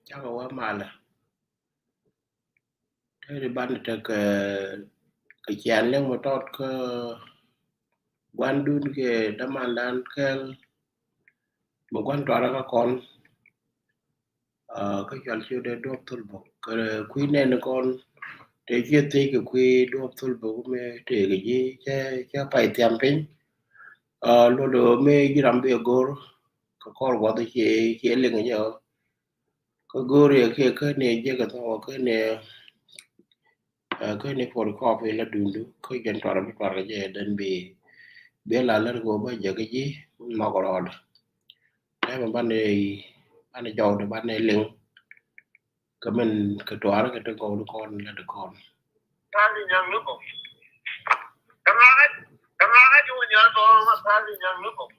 chắc là mà là thế thì ban được cái chén nhưng mà tốt cái quan đun cái đam an đan cái một quan trò là các con cái chuyện chưa để đốt thul bộ cái quý nên là con để chia tay cái quý đốt thul bộ mẹ để cái gì chứ phải tiêm pin lo đó mẹ chỉ làm việc gor cái con quá thì chỉ lên cái nhở cái gor cái này chứ cái thằng cái này for coffee là đun đun cái chuyện trò là trò cái gì đến bị bé là lên go ba giờ cái gì mà có rồi đấy mà ban này giàu được ban này liền cái mình cái trò đó cái đứa con là đứa con ta đi nhận nước không cầm lá chú nhớ tôi mà ta đi nhận nước không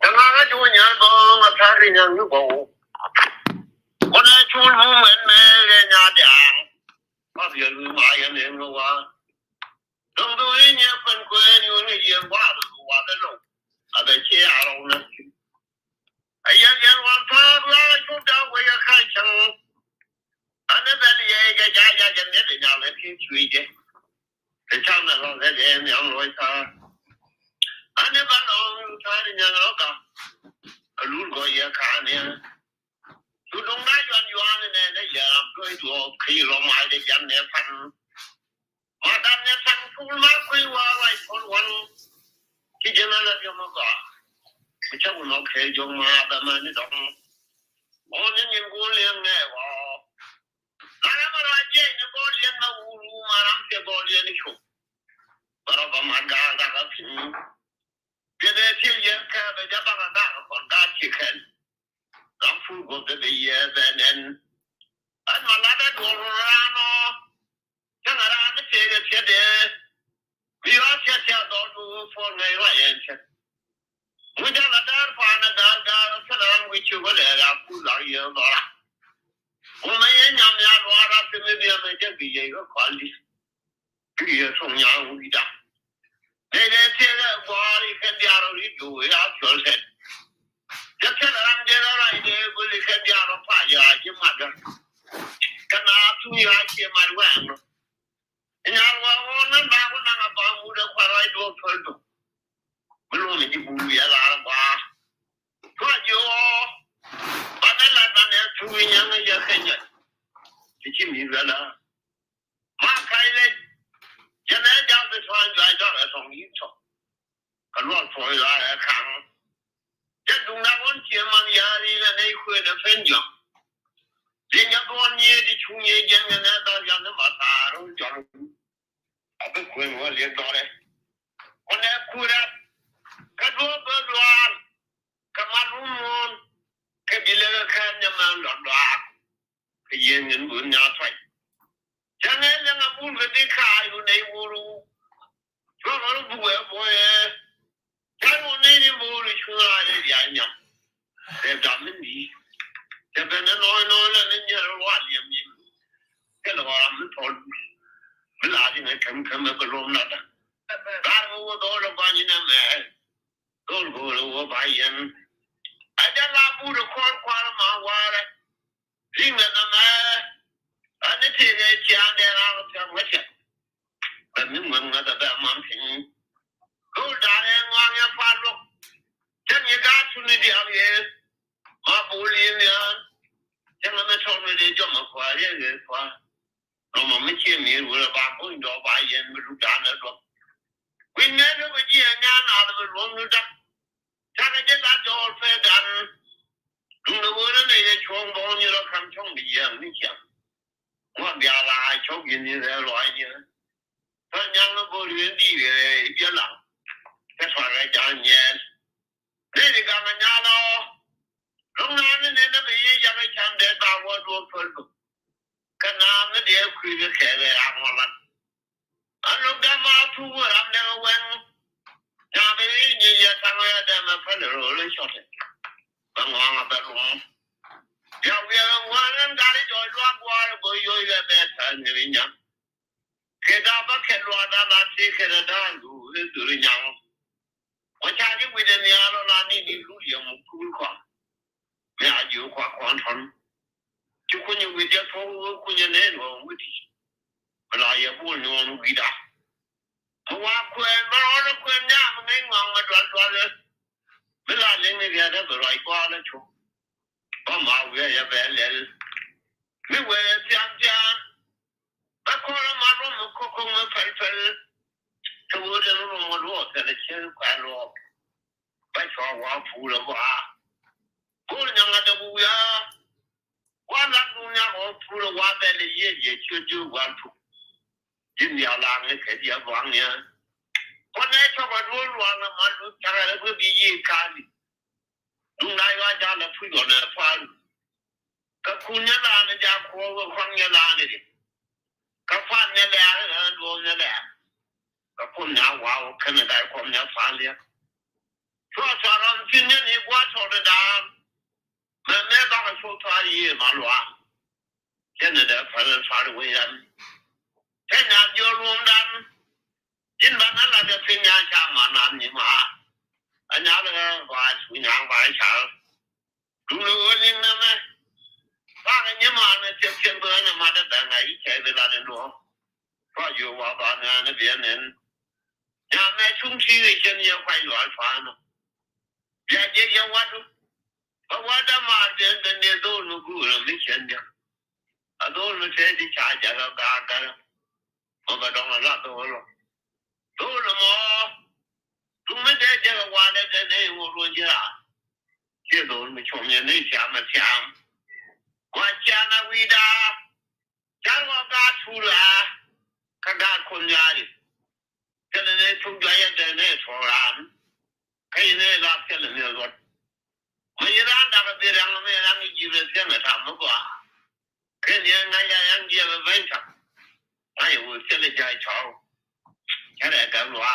cầm lá chú nhớ tôi mà ta đi nhận nước không con này chú lu mình cái nhà đàng mà giờ người mai anh em nó qua đồng tôi nhớ phần quê như người yên qua được qua cái lồng ở đây chia áo nó ai yên yên quan tháp lá chú đào quay khai chẳng anh ấy bên này cái gia gia dân nhất thì nào lên thiên suy chứ cái sau này nó sẽ để nhận lỗi ta anh ấy bắt đầu ta đi nhận nó cả luôn có gì cả nè chú đông đá doan doan này để giờ làm đôi đùa khi lo mai để dân để phân mà đam để phân full má quý qua lại con quan cái chuyện này là điều mà có cái cháu nó kể cho mà đam mà nó ông những người liền này vào Karena raja ini boleh na ulu maram ke boleh ni show. Berapa manda dah pun. Jadi dia kan berjabang dah konda chicken. Lampu gede dia dan an malada dorano. Jangan ada cede. Biar cede dodu for ngai chen. Mudah ladar pana dar selang wicu boleh aku lagi dah. Hôm nay nhà nhà loa ra từ bên kia mình chắc bị gì có quản lý cái gì trong nhà cũng đi ra đây đây thế là qua đi cái nhà rồi đi đuổi ra chơi hết chắc chắn là làm gì đó này để với cái nhà nó phải giờ chứ mà được cái nào chú ý là chỉ mà quen rồi nhà loa nó đang có năng bảo mua được qua lại đồ thôi đâu mình luôn mình đi mua gì là qua thôi chứ bạn ấy là bạn ấy chú ý nhá người giờ cái gì thì chỉ mình là mà cái này cho nên giao cái船来到了从一处个乱说来看这东南问题嘛呀你那那块的分享人家多年的穷人见面呢到家那么大都讲啊不亏我领导嘞我那哭了个多不乱个马路门cái bị lừa khen nhưng mà loạn loạn cái gì những bữa nhà phải cho nên là muốn cái đi khai của này mua luôn cho nó bùa cái mua này đi mua đi chưa ai để giải nhầm để giảm đến gì cho nên nó nói là nên nhớ loạn điểm gì cái đó làm nó thôi mình làm gì này cầm cái lồng đó cái mua đó là bao nhiêu năm rồi tôi là bao nhiêu ada labu da kwan ma ware ringa na ma ani te ne ci ande na ta wace dan mun na da man tin ko da ne ngwan ya fa lo tan ya ga tu ni di aye ma boli ne tan na so ne de jo ma kwa ye ye kwa no ma mi chi mi ru ba ko ndo ba ye mi ru da na do win ne no ji nya na da ru nu da ta ne la do fe dan nó vừa nó này chuông bao nhiêu nó khăm trong bị giang đi chẳng ngoan bia lại chốt gì như thế loại như thế nhưng nó vô luyện đi về biết lắm cái xoài cái chán nhẹ đây thì cả nhà nó lúc nào nó bị giang cái chán để tao qua đua phân cái nào nó để khuya cái kẻ về ăn ngon lắm anh lúc đó mà thu làm đang quen nhà bây như vậy thằng ấy đem mà phải lừa lấy cho thế bằng ngon là bạn ngon giờ bây giờ ngon anh đã đi rồi loan qua rồi rồi là bé thằng người nhá cái đó bắt cái loan đã là chỉ cái đó đã đủ đủ nhang 我家里为了娘了，那你的路也没够宽， อยู่ขวาขวานทนจุคุณยังวิจารณ์เขาคุณยังเน้นว่าวิธีเวลาอย่าพูดนอนวิดาเพราะว่าควรมาร้อนควรเนี่ยมันไม่งงมาตัวเลยเวลาเลี้ยงในเรือได้ก็ลอยกว่าแล้วชุบเพราะมาเวียอย่าแบเลยไม่เวียเสียงจานแต่คนมาล้มก็คงไม่ไฟตัวเรื่องมันรู้แต่ละเชื่อความรู้ไปสอบว่าฟูแล้วว่าพูดยังไงจะบูยาว่านักดูเนี่ยโอ้ฟูแล้วว่าแต่ละเย่ชื่อว่าถูกยิ่งยาวลางเนี่ยแค่เดียววางเนี่ยคนไหนชอบมารู้ว่านะมันรู้จักอะไรเพื่อดียี่การลุงนายว่าจะแล้วพูดก่อนนะฟังกับคุณเนี่ยลาเนี่ยจะขอว่าฟังเนี่ยลาเนี่ยดิกับฟังเนี่ยแหละดูเนี่ยแหละกับคุณเนี่ยว้าวขนาดไหนความเนี่ยฟังเนี่ยช่วยสอนเราสิ่งนี้นี่ว่าชอบเลยนะแม่บ้านชอบทานยี่มาล้วนเช่นเดียวกันฟังด้วยกันเช่นงานโยรวมดันจินบ้านนั้นเราจะเป็นงานช่างมานานนี่มาอันนี้เราว่าสุญญางว่าช่างดูเลยนี่นะแม่บ้านนี้มาเนี่ยเชื่อเบอร์เนี่ยมาได้แต่ไงใช้เวลาเดินรู้เพราะอยู่ว่าบ้านงานเนี่ยเบียนเนี่ยงานแม่ชุ่มชื้นเช่นเดียวกันหลายฟ้าเนาะอยากจะยังวัดเพราะว่าถ้ามาเดินเนี่ยโดนกูเราไม่เช่นเดียวโดนไม่ใช่ที่ชาจะเราการกันมันก็ต้องละตัวเราตัวเราหมอทุกไม่ได้จะว่าได้แต่ในหัวรุ่นจ้าเชื่อโดนไม่ชมยังไม่ช้ำไม่ช้ำว่าช้านาวิดาช้าว่าการทุระการคนยาดิก็เลยทุกอย่างเดินเนี่ยสอนใครเนี่ยรับเชื่อเนี่ยรถไม่ร้านดักเดียร์ไม่ร้านจีบเชื่อไม่ทำมั้งกว่าแค่เนี่ยนายยังจีบไม่ทำนายว่าเชื่อเลยใจชอบแค่ไหนกันวะ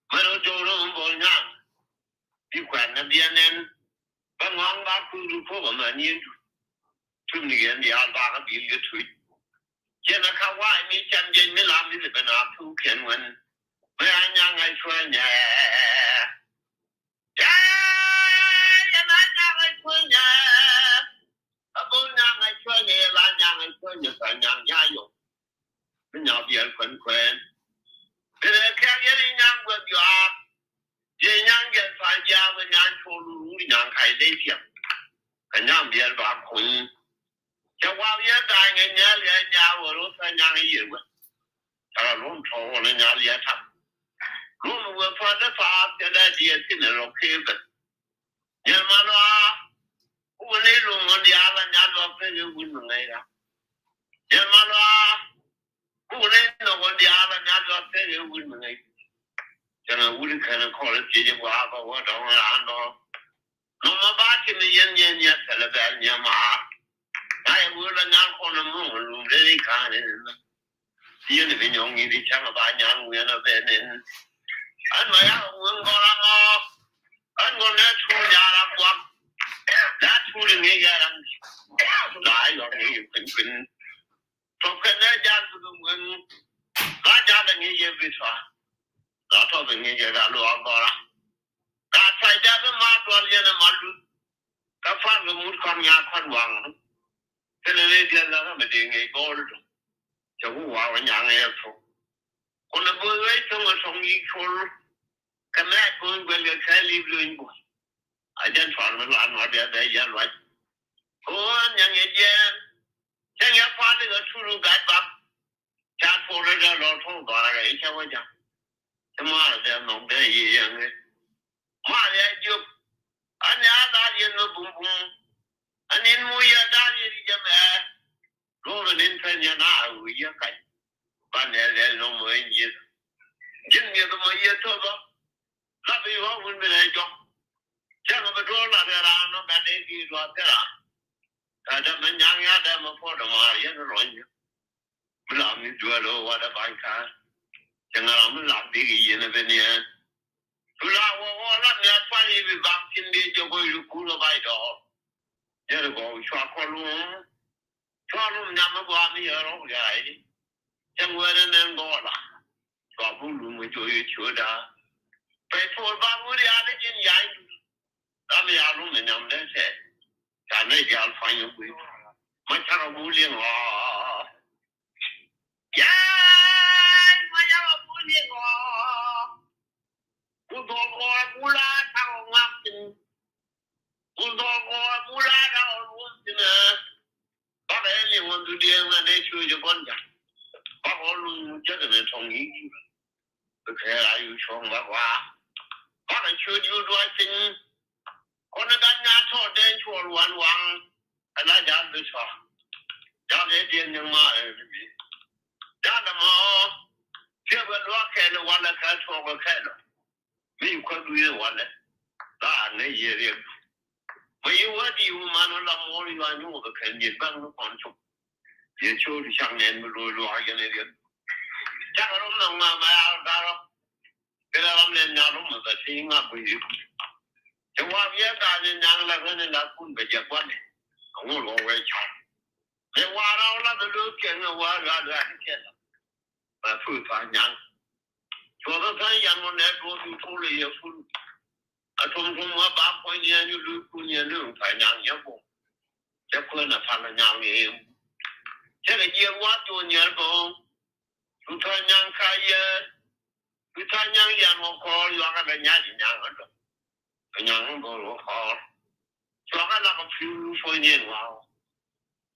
ไม่รู้โจรมันบอกงั้นที่แขวนนั่นเดียนเนี่ยบางวันบางคืนพวกมันเนี่ยทุ่มเงินเดียร์บางก็บินก็ถุยเช่นนักข่าวว่ามีจันเย็นไม่ลำนี่เป็นอาผู้เขียนวันไม่อันยังไงช่วยเนี่ยยังไงช่วยเนี่ยบุญยังไงช่วยเนี่ยร้านยังไงช่วยเนี่ยการยังย้ายอยู่ไม่ยอมเบียร์คนแขวนแต่แค่ยังเบื่ออยู่อ่ะยังเกิดไฟยาวยังโชว์รู้ยังใครได้เทียบกันยังเบียร์บางคนจะว่าเยอะได้เงี้ยเนี่ยว่ารู้สึกยังเยอะ ถ้าล้มโชว์ในงานเลี้ยทับล้มวัวฟ้าจะฟ้าจะได้เดียที่ในโลกเทพยังมาล้อวันนี้ลุงมันยาละงานว่าเพื่อนวุ่นยังไงล่ะยังมาล้อวันนี้ลุงมันยาละงานว่าเพื่อนวุ่นยังไงจะนั่งวุ่นแค่นั้นขอเลยจีบว่าก็ว่าต้องร้านดอกน้องมาบ้านที่มีเย็นเสร็จแล้วเนี่ยมาไอ้วุ่นละงานคนละมุ่งลุงได้ข้าเนี่ยนะที่นี่เป็นอย่างนี้ที่ช่างบ้านยังเวียนเป็นเนี่ยอันมาอย่างเงินก็ละงออันก็เนี่ยชูยาละกว่าแล้วชูเรื่องนี้ยังหลายอย่างนี้เป็นพวกคนเนี่ยจะดูเงินก็จะเป็นอย่างนี้ไปสวะแล้วถ้าเป็นอย่างนี้จะรู้อันก็ละการใช้จะเป็นมาตัวเรียนมาดูก็ฟังก็มุดความยากความหวังแต่เรื่องเดียวแล้วก็ไม่ได้ไงก็รู้จะว่าวันยังไงทุกคนละเบอร์ไว้ต้องมาส่งอีกคนกันแรกคนเป็นแค่รีบลุยบุญอาจารย์สอนมาหลานมาเดี๋ยวได้ยันไว้คนยังเงี้ยฉันอยากฟังเรื่องสุรุกัดบับชาติโฟล์เรื่องเราท่องต่ออะไรใช่ไหมจ๊ะจะมาเดี๋ยวน้องได้ยังไงมาเดี๋ยวจุบอันนี้ได้ยินบุ้มอันนี้มุยได้ยินจะแม่รู้ว่านินเทนยานาอุยกัน บ้านเนี่ยเลยน้องมวยยืดจินเนี่ยต้องมายืดตัวบ่ถ้าไปว่าวุ่นไปเลยจ้ะฉันก็ไปโดนอะไรร้านน้องกันเองที่รอเท่าแต่ถ้ามันยังยาได้มาพอดมาอย่างร้อนอยู่ไม่หลับนี่จัวโลว่าได้บ้านข้าจังเราไม่หลับดีกี่ยันเป็นเนี่ยทุลาว่าหลับเนี่ยไปไปบางทีนี่จะไปลูกคู่ละใบดอกเนี่ยก็ชัวร์คนรู้ชัวร์รู้ยามมาบ้านนี่เราใหญ่จังหวะนั้นก็ล่ะชอบผู้รู้มาช่วยช่วยได้ไปโทษบางวันอะไรกินใหญ่ทำยาลุ้มเนี่ยมันได้เสร็จ咱那家反应规，没看到不灵啊！呀，我要不灵啊！不多过不拉长我心，不多过不拉长我心呢。把那灵魂都连了，那学就管家，把我弄这个人从你，不开了又穷了话，把那学就专心。我那干家操真错乱王，俺那家子操，家里点点嘛，家的嘛，这个罗开了完了，开错个开了，没有快对的完了，那那也的，没有我的我们那毛的原用的肯定帮着帮助，也就是想念不落落下那点，家个龙能嘛买啊家了，给他们家龙么子心啊不一。就我别干人家那个人那滚个结管的，我老外强。那我老那个老天啊，我原来很天了，非常娘。说到咱眼光来说，就出来也出，从我把过年就过年六才娘也不，这可能他们娘的，这个节我做年工，就他娘开业，就他娘眼光好，原来个年的娘个着。娘不如好，说个那个皮肤说年话，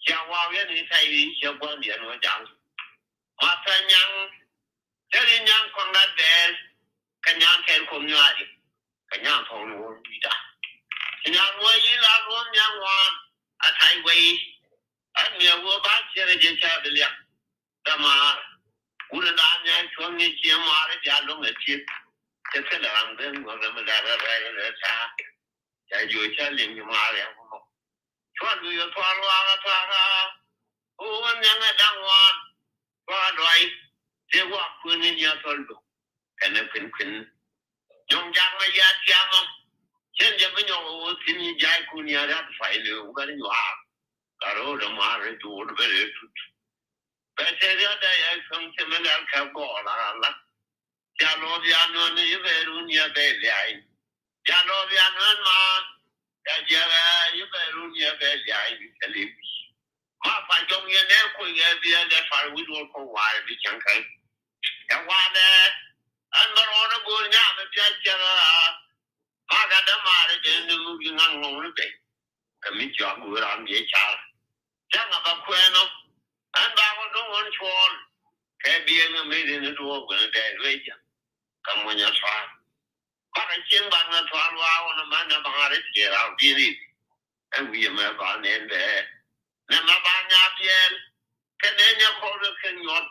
像我原来才有一些观点我讲，我他娘，这里娘光那在，跟娘太空远的，跟娘头颅里的，娘我一拉我娘我啊太贵，没我把这个就晓得了，干嘛？无论大年说你接妈的家中的亲。这个两个我怎么来查，这就像领着妈的我，穿着又穿了啊穿啊，我两个当我穿来，这我困人家穿着，跟那困，用家么也家嘛，现在没用我听你家姑娘家废了，我跟你话，然后这妈的做的别人出，白天的在也从前面来开过了。家老家那那一百多年白来，家老家那嘛，家个一百多年白来，这里麻烦中间那会也别在发微博口话的想看，要话呢，俺们老的姑娘们别讲了，马家的妈的真的没给俺弄了呗，俺没讲过俺别讲了，讲个把快呢，俺把我中文错了，改变了没人多，我在瑞讲。跟我家穿，把那金把那穿了，我那满那把的铁了比例，为么把年代，那么把伢边，跟人家考着很远，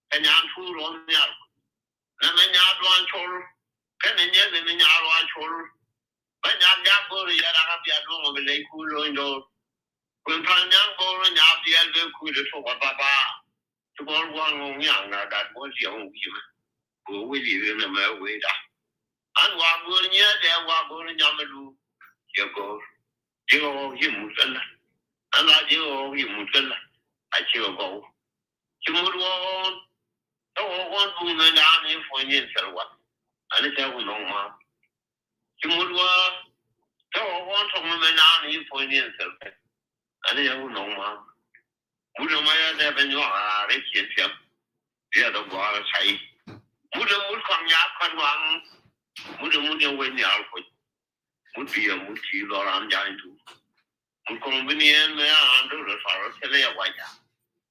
跟伢出了伢，那么伢转出，跟人家乱出，把伢过了也那个别中我们内裤人都，跟他伢过了伢别内裤的说我爸爸，这个我娘啊，但我讲为么？我为里面那么伟大，俺外国人在外国人家们住，这个也没真了，俺那这个也没真了，还这个高，这么多，我不能让你婚姻去了我，俺那结婚弄吗？这么多，我从来没让你婚姻去了，俺那结婚弄吗？为什么要在本地啊？来接听，别的国了才。我这没抗压看光，我这没点问鸟会，我别没提到他们家里头，我公不年那样都是少了现在要管家，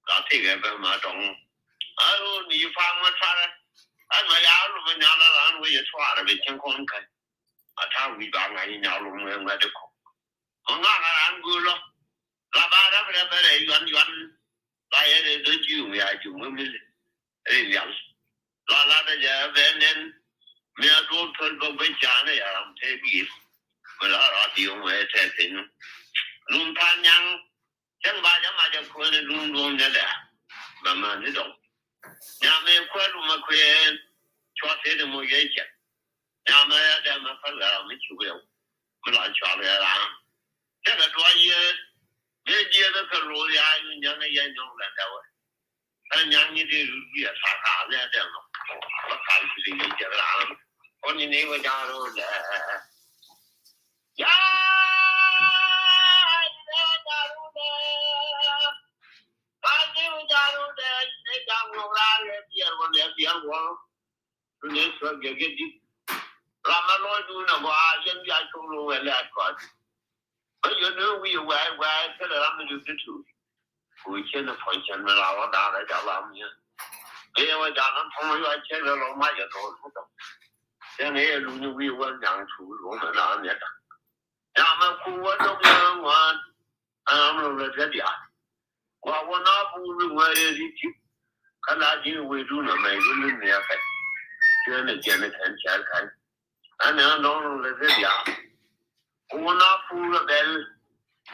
那这个干嘛中？哎呦，你放我查了，俺们家路们家的人我也查了，没情况看，他违章俺人家路们我就考，我俺过了，那把他们来远，那也得救呀，救我们两。那的家外面没有多村都被家那样太低，我那地方也太平，农他娘，想把就可能农的了，慢慢的走，伢们快路嘛快，车车都没越线，伢们也在嘛快了没去不了，没乱车了啦，这个专业没接的可路呀，有伢们研究了在我，俺伢你这也啥的这样。我看是理解了，我你那个家伙来呀， Rale, dear one, dear one. To next one, you get it. Ramalo do no why, and I told you a lad got. But you know we were tell them to do too. We can appoint and allow down at Alamia. They were down from you, I tell you, my adult. Then here we were down to Roman on it. Now, I'm a one. I'm a ready. Well, one up, where is it? Can I deal with you? No, my women, the effect. Janet and Chalkai. And I don't let it down. One up, full of bell,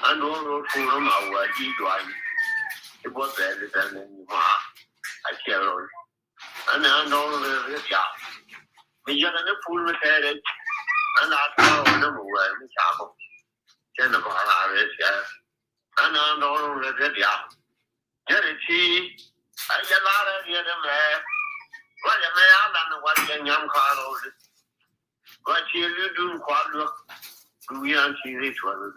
and all full of my he drive. It was better than in Ma. I tell you. And I don't let it down. We got a full of headed, and I told them where we travel. Jennifer, and I don't let it down. Get it, see. I get out of here, the man. What a man, and what young Carlos. What you do, Quadro? We are seeing it was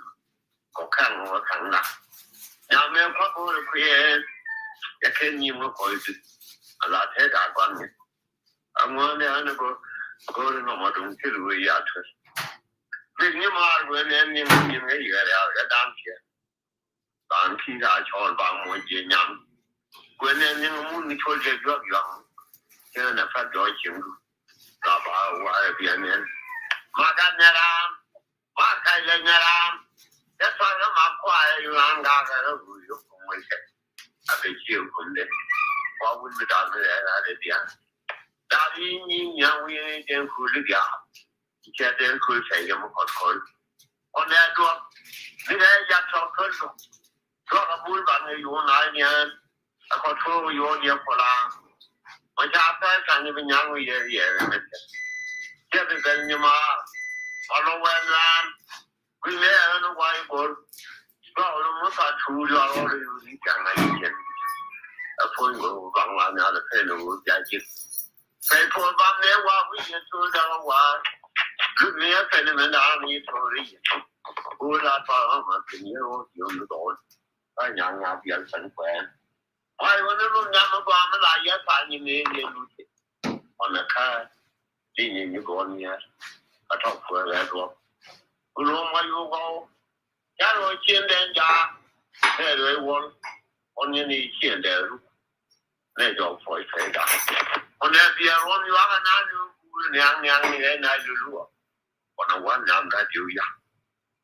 or can or cannot. Now, men couple of queer, the Kenny voices. A lot head I got me. I'm one the go to no more until we are to. Bring him out when any you get out a dance here. Donkey, I told about one young. When any moon told you drug young, turn a fat joy ching. Rabba, why be a man? Madame, Makalam, that's why I'm quiet. You and I will you from my head. I bet you from them. What would be done there? Daddy, young, we ain't in Kuliga. Get them could say him on that drop. Did I just talk to drop a bull bang you on I I control your dear for long. My chapter can even young we are here. Get it then your ma. Follow when we learn a white board. Problem are true, you are already using can a point will run another fellow. Say for one day while we get to the war. Good near Penman Army for reason. Who are for a year you know, a young Abian San. I want to look down the bomb and I yet find you on a car. Seeing you go near a top for that walk. Who know where you go? Carol chin then jar. There they want on your knee chin there. They go for a trade. On that dear one, you are an young and I do. On a one young that you young.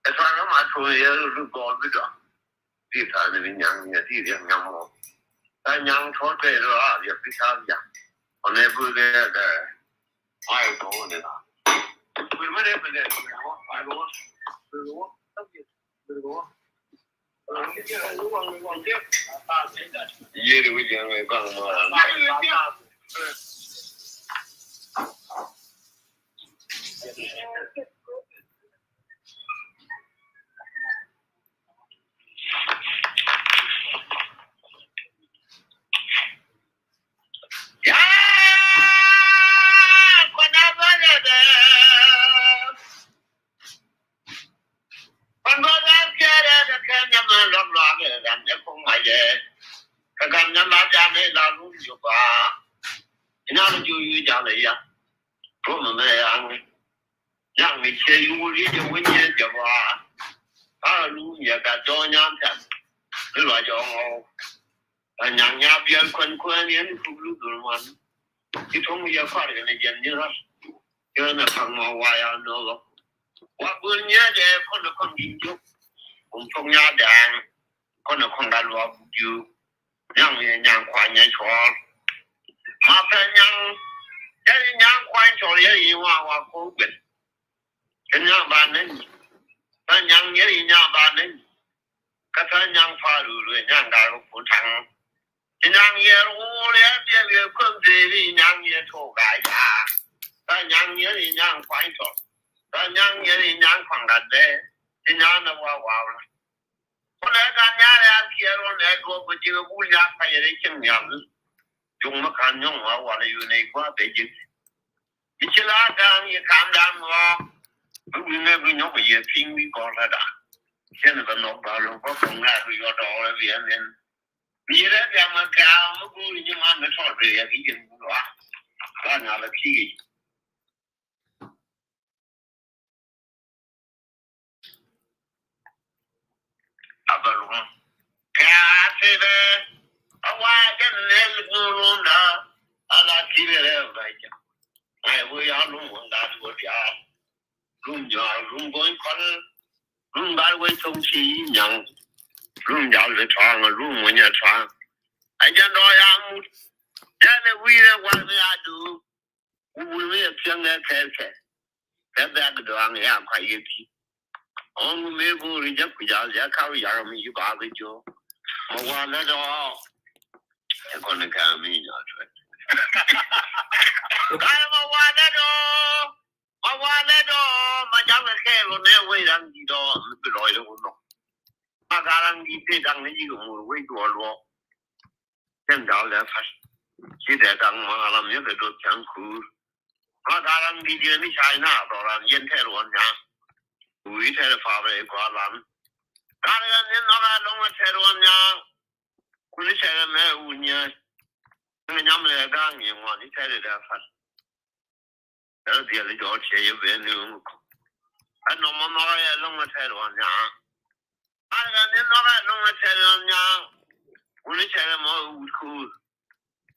As I am, I told you to go with her. This time in young more. And young for the area, because on every day, I told it. We went every day. I was. Yeah, we can go. Young Michel, you will read the winter Java. Hallelujah, got John Yantan. The Rajon. And young Yabian Quanquanian who blew the one. He told me your father in a generous. You're not from why I know. What will you there for the convenience? From your dam, on the Congalwa, you young and young Quanya Chor. After young, telling young Quine you are open. Can you abandon? And young Yeri abandon. Catan young Faru and young Garo Putang. In young year, all the come daily young year to Gaia. And young Yeri young Quine. And young Yeri young Conga there. In young Wawa. When I got here on that go with you, who are firing young. Jungmakan young, what are you name? What they did. It's a lot down, you come down. We never know where you think we call that. Jennifer no problem from that we got all of you and then Mira ya macam guru ni mana sorry ya gini gua. Kan ada sih. Abalum. Kasih awajan nel guru na ala kiri baca. Ai wo ya lu nda wo ya. Lum ya lum boy kon lum bai wo song chi yang. Lum ya le chang lum mo nya chang. Ai jan do ya mu. Ya le wi le wa ya du. Wu le piang le ke. Ke ba ga do ang ya kwa ye ti. On me go ri ja ku ja ja ka ya mi yu ba ge jo. Mo wa le do. Ya kon ka mi ya chwe. Kai mo wa le do. Mo wa le do ma ja le ke lo ne we ran di do mi lo de wo no. Ma ga ran di te dang ne ji go mo we do lo. 正着了发，记得当嘛了，没有都讲苦。我大人理解你才那多了，人太乱呀，为太发不挂烂。大人你那个弄个太乱呀，我你才没五年，那个娘们来干你嘛，你才来发。然后别的叫钱也别弄，还弄么那个也弄个太乱呀。大人你那个弄个太乱呀。 我们现在没屋口，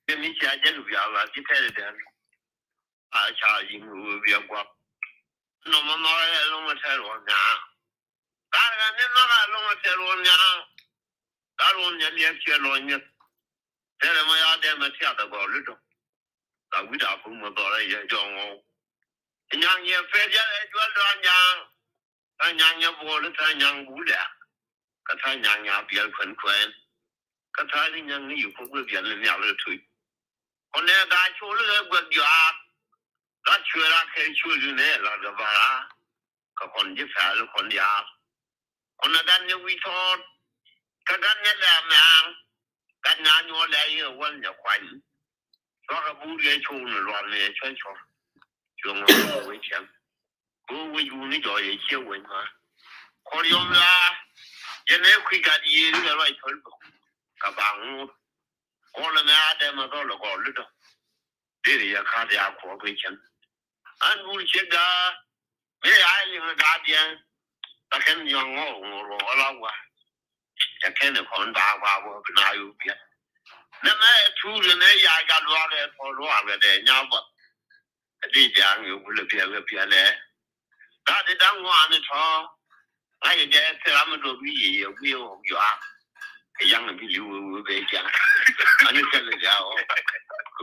跟你家家都不要了，你太的点，下因为别管，那么那也弄个太多年，大概你那个弄个太多年，大多年连接了你，现在么要点么下得高里头，那为啥父母到了也叫我，娘也非得来做这娘，咱娘也不了，咱娘不了，可咱娘也别困困。 个他的人有不会别人两个推，我那个去了个家，他去了开去了呢，那个吧啦，个คนที่แฝงคนยาคนนั้นเนี่ยวิทอนก็กันเนี่ยแหละแมงกันงานอยู่แล้วเยอะวันจะควันก็กระบุเรียชูนรอนเลยช่วยช่วยช่วงเราไว้เชียงกูไว้อยู่นี่จ่อยเชี่ยวไว้มาคนยอมละยังไม่คุยกันยีเรื่องอะไรชน 个帮我了没阿呆么到了个里头，这里也看着也可亏钱。俺不去个，没爱因个家店，他肯定我老婆，也肯定看大瓜我跟哪有别。那么出了那牙家乱的，跑乱了的，伢不，这边又不是别的，他的当官的操，俺也在他们都比也不有远。 yang lebih liu beja, ane kalau jauh,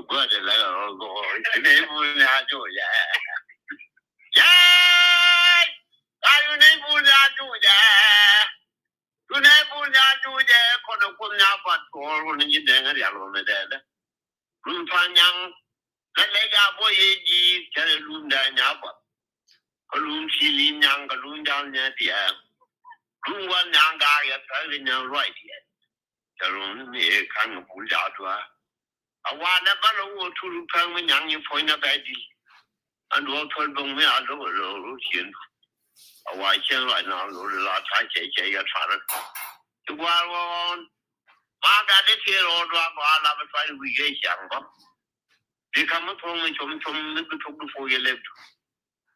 gua ada lah gua, ini punya tu je, ya, kalau ini punya tu je, tu ni punya tu je, kalau punya apa tu, orang ni dengar ya lo meda, panjang, lega boleh ji, cari lunda nyapa, kalau silin yang kalau jalannya dia, luar yang gaya cari yang right dia. 这种你看个不了多，啊，完了把我出去看我娘你碰那白的，俺多村东面啊，路线，啊，我现在那路拉差些也差了，就完我马家的铁路抓把那个穿回去想吧，你看我从那个从不回来，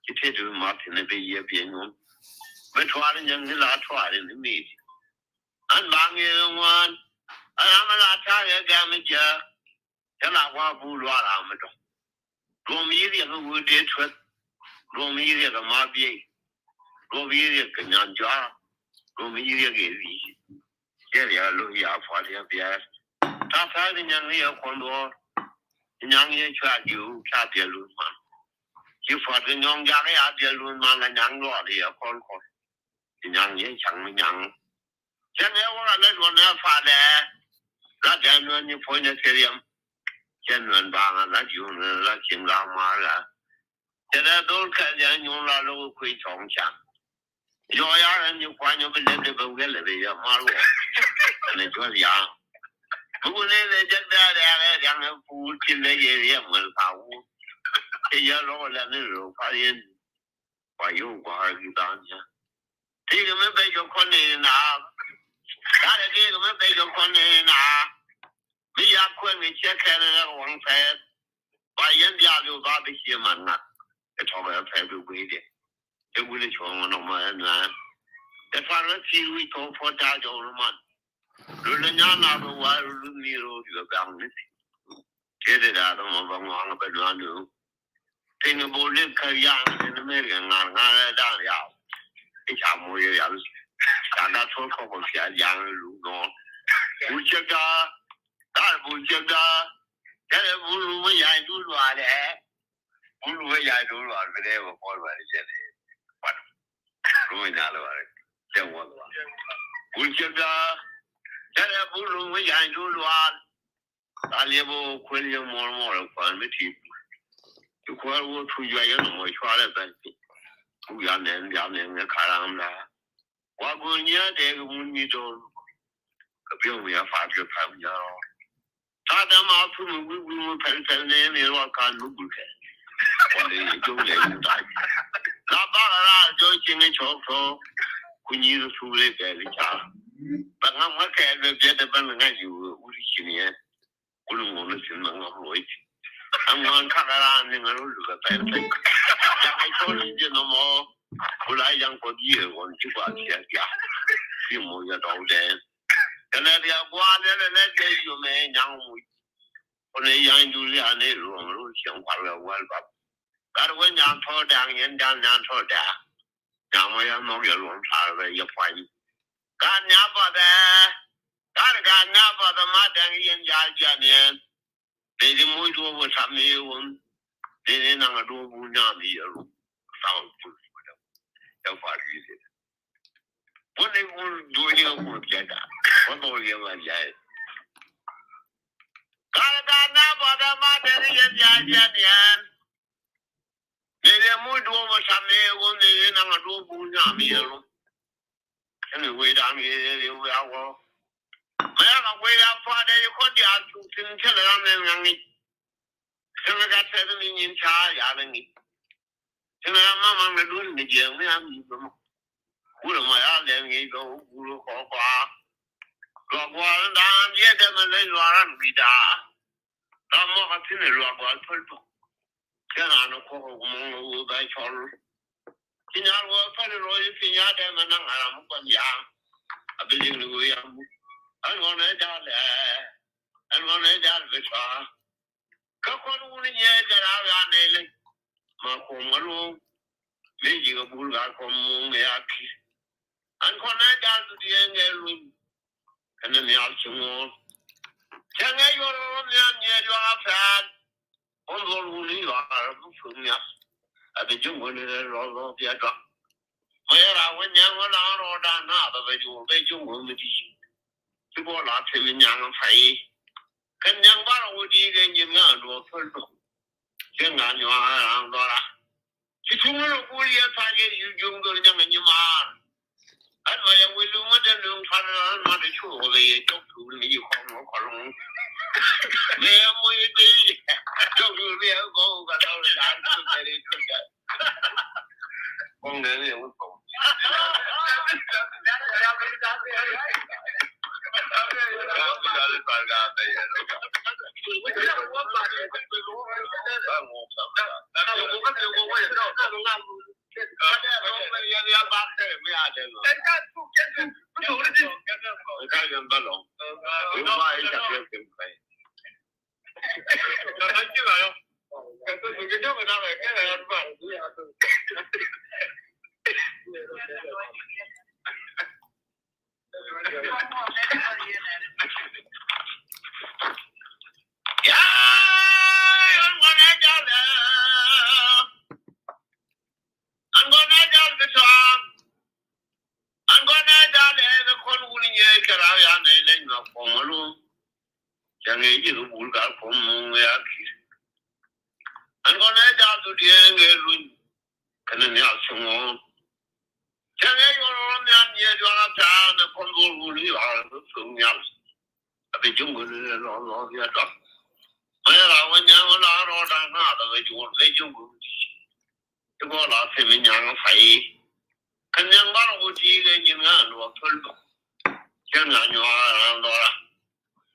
就铁路马天那边也别用，没穿的人你拉穿的你没的，俺帮人我。 俺们那茶叶干么家，这那话不乱了么着，罗米的个我得出，罗米的个马鞭，罗米的个娘家，罗米的个鱼，这里路也发的别，他反正娘也很多，娘也全就全别路嘛，就发的娘家的也别路嘛，那娘家的也很多，娘也像娘，现在我那说那发的。 那天呢，你碰见这样，见人吧，那就是那经常嘛了。现在都看见用那路会冲枪，要让人就关键不来这个为了这些马路，那就是样。不过那这两个不进来也没啥物，这些老了那时候发现，我有过二十当年，这个没被叫困难拿。 他的这个没被叫困难拿，没呀，快没切开了那个王牌，把人家就把这些嘛那，这钞票才不贵的，这为了穷那么难，这反正体育头破家教了嘛，人家那个玩米肉就这样的，现在的他们帮忙不乱的，这个不是可样的，没人俺当了，一下没有样子，让他脱口不偏样路东，不觉得。但不觉得，现在不如我研究乱的，不如我研究乱的嘞，我跑乱的现在，完了，如果家的话，见我的话，不觉得，现在不如我研究乱，咱也不困的摸的，困没提，就困我出去也那么全的本事，不原来看上了，我过年这个你都，可别我也发觉看不见了。他他妈出门我拍那没我看都不开，我的有点有大意。那把那就今天瞧瞧，过年的出来盖的家，把俺们盖的别的本来俺就57年，我的心能我落去，俺们看看那个日个在在，家还瞧人家那么，后来养过地，我们就把钱家，并没有招人。现在的瓜在那这就没养我，我那养就是俺那种想法了，我吧，但是我养炒蛋，人家炒蛋，养我也弄个弄啥了也欢喜，干年把的，干年把的马蛋人家家呢，这的没做过啥没有，这的那个做姑娘的也弄，上不是的，要法律的。我那个做这个工别干，我到1万钱。干那把他妈的人家年，那天没做我上面我那人那个做姑娘的了，现在为啥你为啥我？没有为啥发的一块家就听起来让人的，现在他才是你家呀的你，现在慢慢的轮的节目呀你怎么？为什么要连一个葫芦花花？如果当别的们来乱回答，那么还听得乱过分多。现在那可我们我在桥路，今年我反正说今年咱们那俺们管家，啊不行的我也不，俺说那家嘞，俺说那家的啥，可可能我那年在那边那嘞，嘛可我路没几个不干可我没啊去。俺看那家是的那路，可能你要听我，现在有了你就阿饭，我做路里边不分呀，啊这中国的老别装，我也让我年我让老长那的被中国没地，结果那他们两个拍，跟两把我这个你们做分了，现在就让多了，去出门我也发现有中国的两个你妈。俺说呀，为什么这种他妈的球子也叫出了一块我块龙，没有对，叫出来我个老人家出来的就是，光人的我走。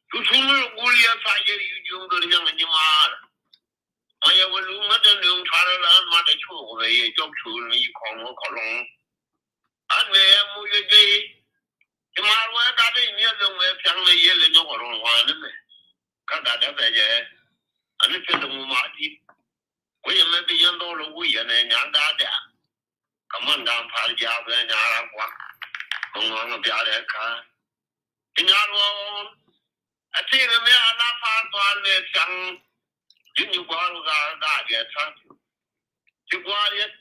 tu sumul gulia sajeri yung do nyang ni mar maya walu ngada nung thara la ma de chu ko ye jok chu ni khong ko long an me mu ye ge ti mar wa da de ni lo me pyang le ye le nyo ko long wa ne me ka da da be je an pe do mu ma di wo ye me bi yan do lo wu ye ne nya da da ka man da pa ja be nya ra kwa ngong ngong bia de ka ti nya lo a ti me ala pa to le pyang you go out that yet, you go yet,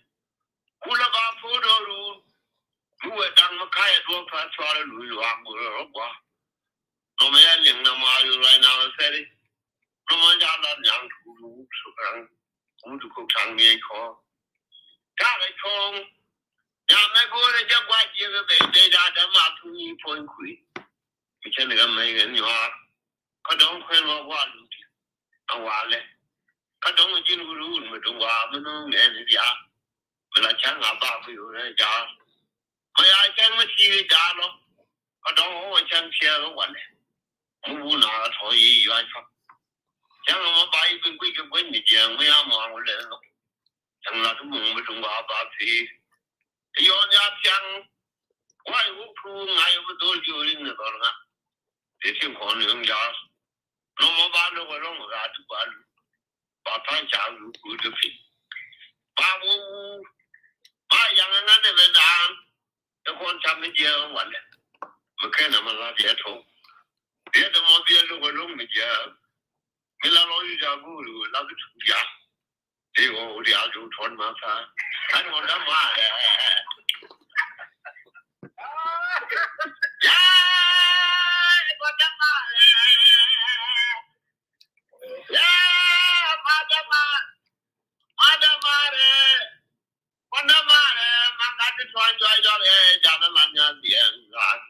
pull about photo, you were done Makai at work for you are no man in the mile right now, said it. No man got young who to cook Tangy call. Got it home. Now, my boy, just what you they got them up to me point quick. You can't make it, you are. I don't know what and while ka dong jin ru ma dong wa ma no ne ni ya ma la chang a ba fu yu ne ja ma ya chang ma chi ja lo ka dong ho chang xie lo wa ne mu bu na cho yi yuan fa chang ma ba yi bin gui ge gui ni jiang ma ya ma wo le lo chang la du mu ma dong wa ba fi yo nya chang wa yu fu nga yu bu do ju rin ne do na de tin ko ne ng ja no ma ba lo wa lo ga tu ba lu把他加入股的品，把我把养人的人当，这光他们结完了，没看他们那别抽，别的么别如果弄没结，没那老有家股了，那个出家，结果我俩就穿嘛他，看我他妈的，呀，我他妈的，呀。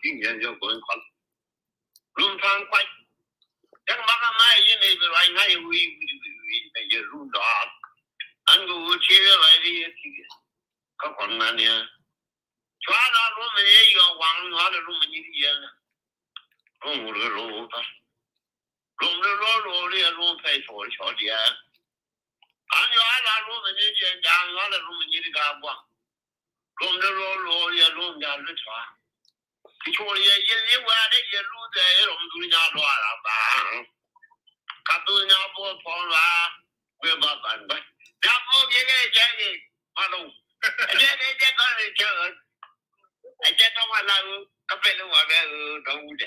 今年就滚款，路上快，这个马上买一那个来，还有那些路上，俺个我切来的也挺，可困难呢。全那路们也要往哪的路们你的呢？路的路的，路的路派出小姐。俺就俺那路们你的家，俺那路们你的干过，路的路也路家的船。说也因为我的一路在龙都家乱了吧，他都家不放了，我把办吧，家不别个家里马路，这个人这个我那个可别了我个动物的，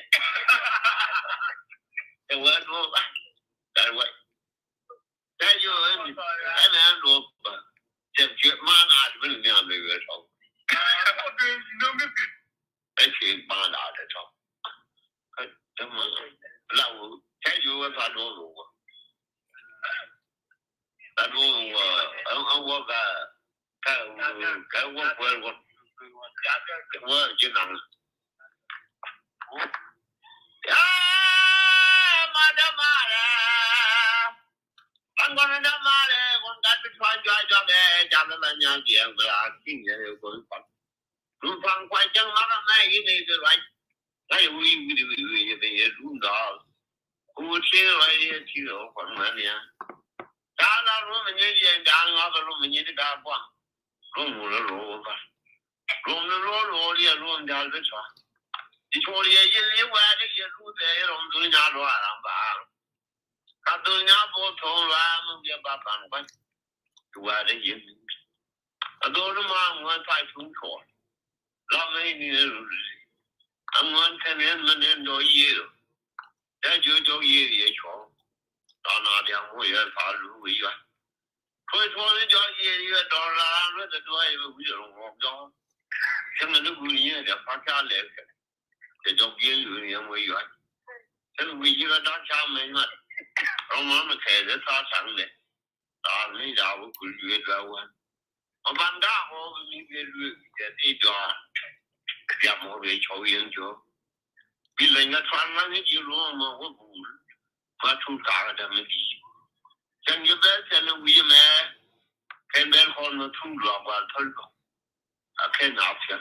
我说吧，但我，但就你还能说吧，这马拿什么两个月少，我这那个。而且帮他的找，怎么那我再就我他做路我，他做我该我经常呀妈的妈的，俺光人家妈的，我干脆穿家的，家的那娘爹我呀，今年有个房。路上快将马上买一那个来，还有的也路到，我听来也听到混乱的，家那路们你家那个路们你的干过，路了路吧，路的路家的船，你说的因为这些路在龙都家乱了吧，他都家不通乱，我别把办法，我的因为，都是嘛我太清楚。老美女的路子，俺们天天每天都夜了，这就夜闯，到那天我也发路为远，所以说人家夜到了，那这多一个为了我叫，现在这姑娘的发下来，这叫夜路年为远，这个为一个大厦门嘛，让我们开着沙场的，大人家我估计转弯。我办大我那边路在这边，家我为抽烟就，比人家穿那个记录嘛，我不，我出大了他们地，像你在现在为么，开门好那出了吧，头了，开哪去？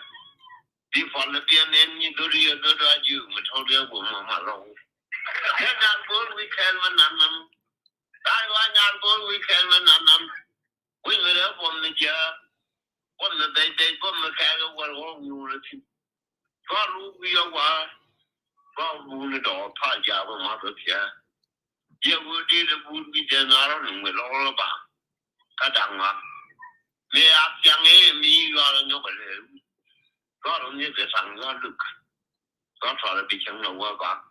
地方那边呢，你都是要得到就没抽了我妈妈让我， Nyal bol we can mananam. I want nyal bol we can mananam. We will have on the jar. On the day, on the cattle, what all unity. God, we are wild. God, moon it all, Pajava, Mother Pia. Yeah, we did a would be general and with all about Katanga. May I young me, you are a noble. God only the sun, God look. God for the become a work back.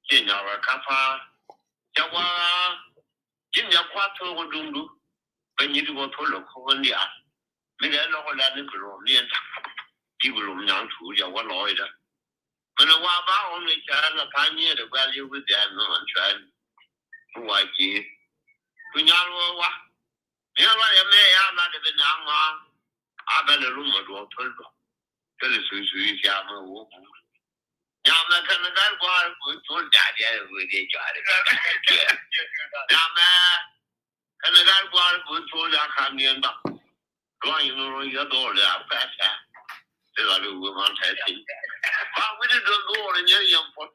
General Kappa, Jawa, Jinya Quattro would do. When you go to look on the art. May I know that the Colombian people young to your one lawyer. When a waba only child a pioneer the value with their non child. Who I give. When you are near I may have not been young man. I bet a room of what told you. Tell us who's Yama. Yama can a guy go to daddy with each other. Yama can a guy go to the Kamian back. Going on your door, they are fast. They are the woman testing. But we didn't go in your young pot.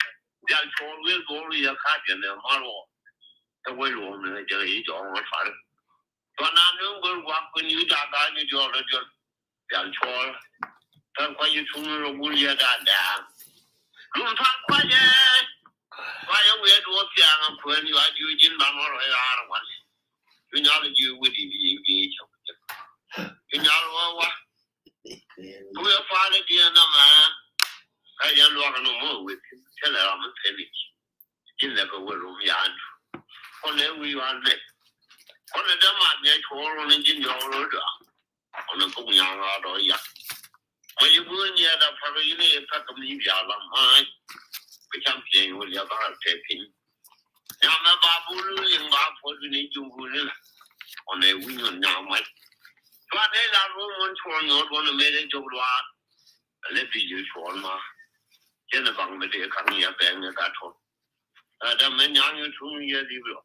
They are told we'll go to your cat and their model. The way woman is your age or what father. But now no good walk when you got your job. They are told. Don't quite you sooner or will you that down. Don't talk quiet. Why are we at what young when you are using Bamor or one? You know that you would each of them. You know what? We are father, dear, no man. I am not no more with him. Tell her I'm a finish. You never will room yarn. On every one day. On a damn man, all on engine your order. On a boom young or young. When you go in here, the probably you need a pack of media on mine. We can't play with your bar taking. Now, my babu in bar for the need to go on a wing now, Mike. But they are room for not one of made of law. Let me use for my Jennifer with the coming up and that one. The men young you 2 years ago.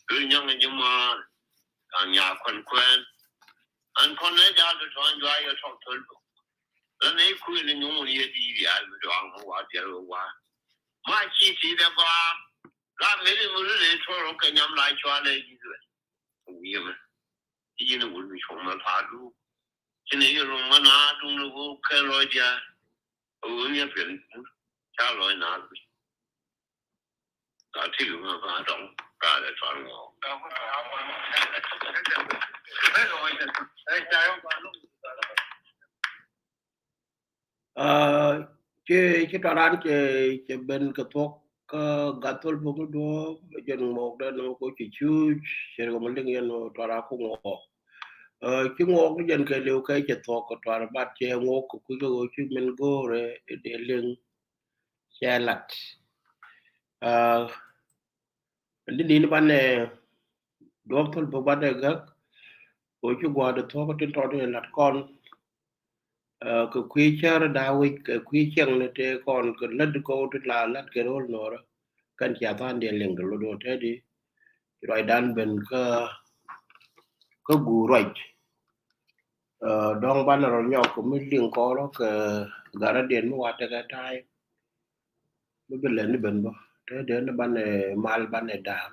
Good young and your man, and your conquest. And connect out to enjoy your talk to you. Then they could in your year, I would do what you want. My chief is the bar. God made him a little for okay, I'm like your lady. Women. You know, would be from a padu. In a room, one hour, do the work, Lloydia. Only a friend. Shall I not? I'll tell you about don't got it on all. Che taran che ben ka tok gatol bogo do jen mok da no ko chi chu che ko mending yen no tara ko ngo chi ngo jen ke lew kai che tok ko tara bat che ngo ko ku go chi men go re de leng che lat ndi ni ban do tol bo ba de ga ko chi gwa de to ko tin to de lat kon cái quy chờ đào ấy cái quy chẳng là thế còn cái lật cô tức là lật cái role nó đó cần trả toàn điện liền cái lô đồ thế đi rồi đan bên cái gù rồi đông ban rồi nhau cũng mới liền có đó cái gara điện nó qua cái tai mới bên lên bên đó thế đến nó ban này mal ban này đạc